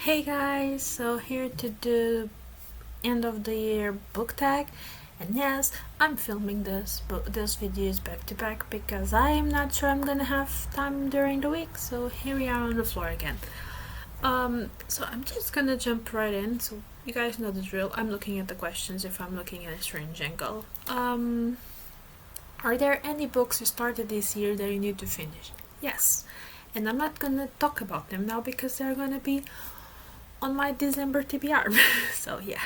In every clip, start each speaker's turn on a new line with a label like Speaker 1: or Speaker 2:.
Speaker 1: Hey guys, so here to do end of the year book tag, and yes, I'm filming this videos back to back because I am not sure I'm gonna have time during the week. So here we are on the floor again. So I'm just gonna jump right in. So you guys know the drill. I'm looking at the questions if I'm looking at a strange angle. Are there any books you started this year that you need to finish? Yes, and I'm not gonna talk about them now because they're gonna be on my December TBR. So yeah.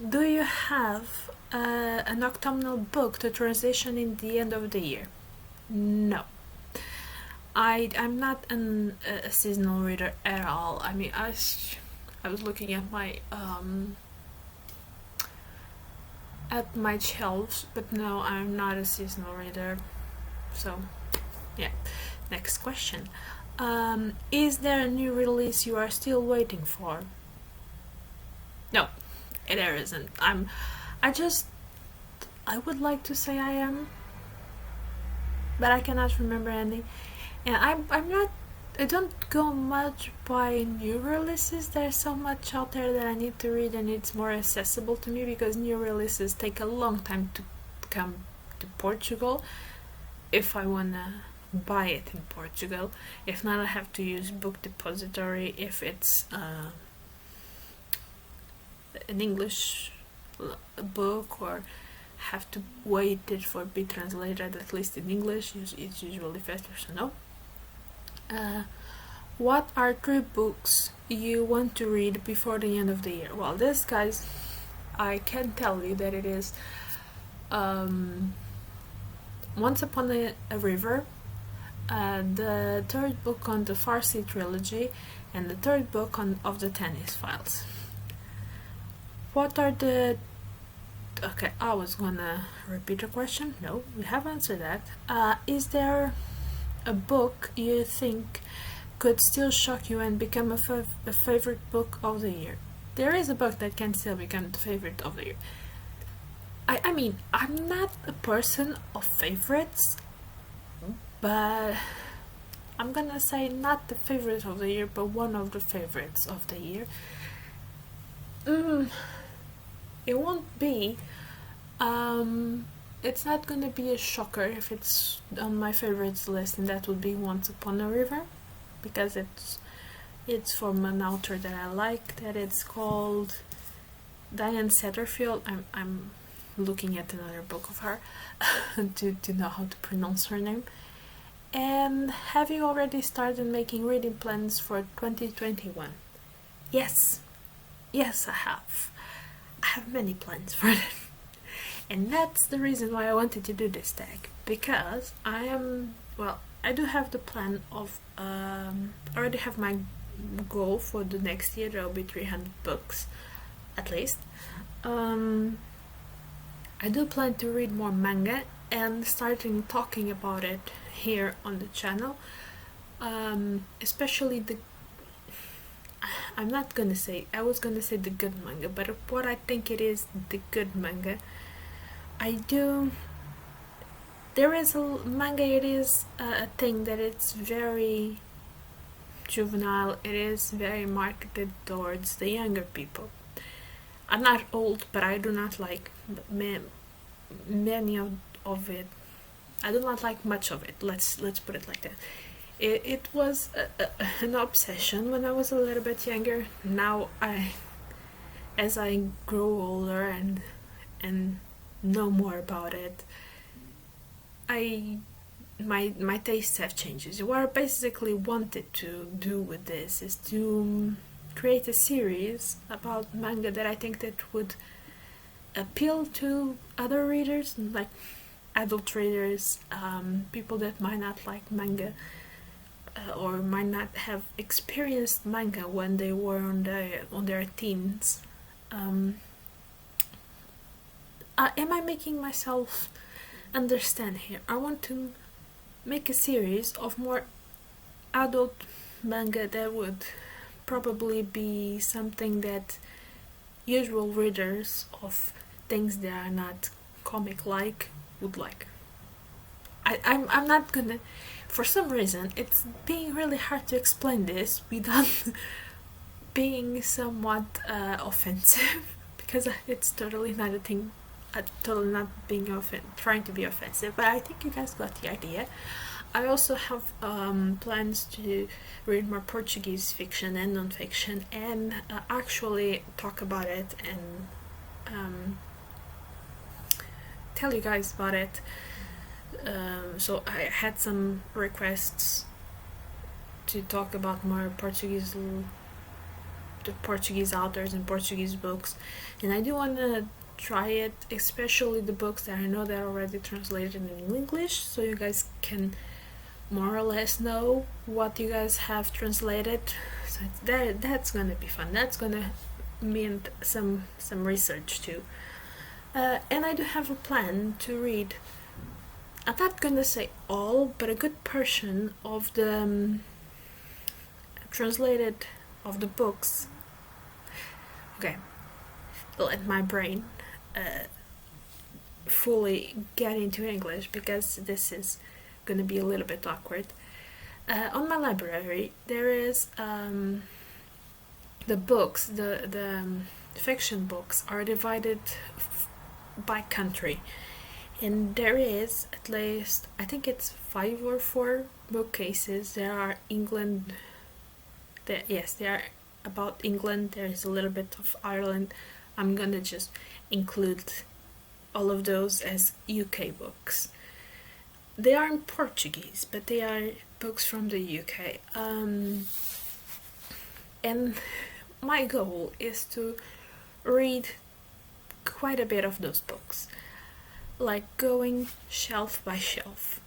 Speaker 1: Do you have an autumnal book to transition in the end of the year? No. I'm not a seasonal reader at all. I mean, I was looking at my shelves, but no, I'm not a seasonal reader. So yeah. Next question. Is there a new release you are still waiting for? No, there isn't. I would like to say I am, but I cannot remember any. And I don't go much by new releases. There's so much out there that I need to read, and it's more accessible to me because new releases take a long time to come to Portugal if I wanna buy it in Portugal. If not, I have to use Book Depository if it's an English book, or have to wait it for be translated at least in English. It's usually faster, so no. What are 3 books you want to read before the end of the year? Well, this, guys, I can tell you that it is Once Upon a River, the 3rd book on the Farsi trilogy, and the 3rd book of the Tennis Files. What are the... Okay, I was gonna repeat the question. No, we have answered that. Is there a book you think could still shock you and become a favorite book of the year? There is a book that can still become the favorite of the year. I mean, I'm not a person of favorites, but I'm gonna say not the favorite of the year, but one of the favorites of the year. It won't be. It's not gonna be a shocker if it's on my favorites list, and that would be Once Upon a River, because it's from an author that I like. That it's called Diane Satterfield. I'm looking at another book of her to know how to pronounce her name. And have you already started making reading plans for 2021? Yes, I have. I have many plans for that. And that's the reason why I wanted to do this tag, because I do have the plan of, I already have my goal for the next year. There will be 300 books, at least. I do plan to read more manga and starting talking about it here on the channel, especially I was gonna say the good manga, but what I think it is the good manga. There is a manga, it is a thing that it's very juvenile, it is very marketed towards the younger people. I'm not old, but I do not like many of it. I do not like much of it. Let's put it like that. It was an obsession when I was a little bit younger. Now as I grow older and know more about it, my tastes have changed. What I basically wanted to do with this is to create a series about manga that I think that would appeal to other readers, like adult readers, people that might not like manga, or might not have experienced manga when they were on their teens. Am I making myself understand here? I want to make a series of more adult manga that would probably be something that usual readers of things that are not comic like would like. I'm not gonna, for some reason it's being really hard to explain this without being somewhat offensive because it's totally not a thing. Totally not being trying to be offensive, but I think you guys got the idea. I also have plans to read more Portuguese fiction and non-fiction and actually talk about it and tell you guys about it. So I had some requests to talk about more the Portuguese authors and Portuguese books, and I do want to try it, especially the books that I know that are already translated in English, so you guys can more or less know what you guys have translated. So that's gonna be fun. That's gonna mean some research too. And I do have a plan to read, I'm not gonna say all, but a good portion of the translated of the books. Okay, let my brain fully get into English because this is gonna be a little bit awkward. On my library there is the books, the fiction books are divided by country, and there is at least, I think it's 5 or 4 bookcases that are England. Yes, they are about England. There is a little bit of Ireland. I'm gonna just include all of those as UK books. They are in Portuguese, but they are books from the UK. And my goal is to read quite a bit of those books, like going shelf by shelf.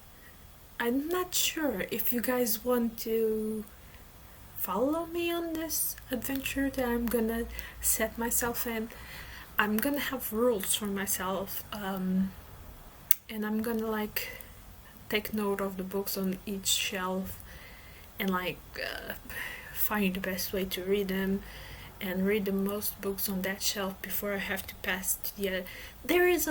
Speaker 1: I'm not sure if you guys want to follow me on this adventure that I'm gonna set myself in. I'm gonna have rules for myself, and I'm gonna like take note of the books on each shelf and find the best way to read them and read the most books on that shelf before I have to pass to the other. There is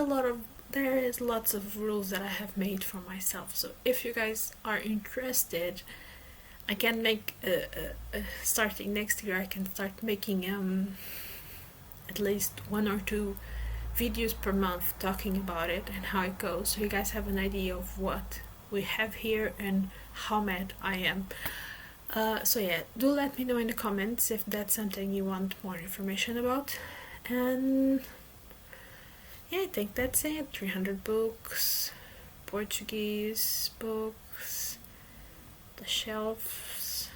Speaker 1: lots of rules that I have made for myself, so if you guys are interested, I can make starting next year I can start making at least 1 or 2 videos per month talking about it and how it goes, so you guys have an idea of what we have here and how mad I am. So yeah, do let me know in the comments if that's something you want more information about. And yeah, I think that's it. 300 books, Portuguese books, the shelves.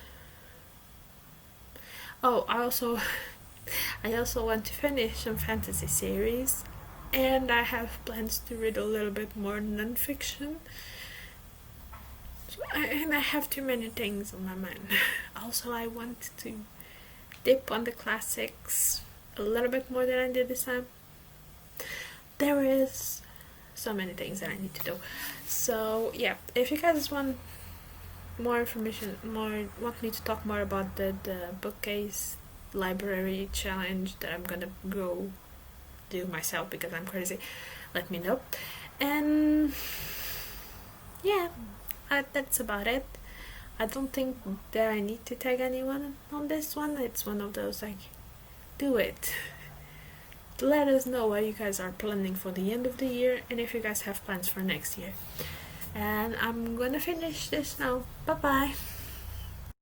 Speaker 1: Oh, I also want to finish some fantasy series, and I have plans to read a little bit more non-fiction. And I have too many things on my mind. Also, I want to dip on the classics a little bit more than I did this time. There is so many things that I need to do. So yeah, if you guys want more information, want me to talk more about the bookcase library challenge that I'm gonna go do myself because I'm crazy, let me know. And yeah, that's about it. I don't think that I need to tag anyone on this one. It's one of those like, do it. Let us know what you guys are planning for the end of the year and if you guys have plans for next year. And I'm gonna finish this now. Bye bye.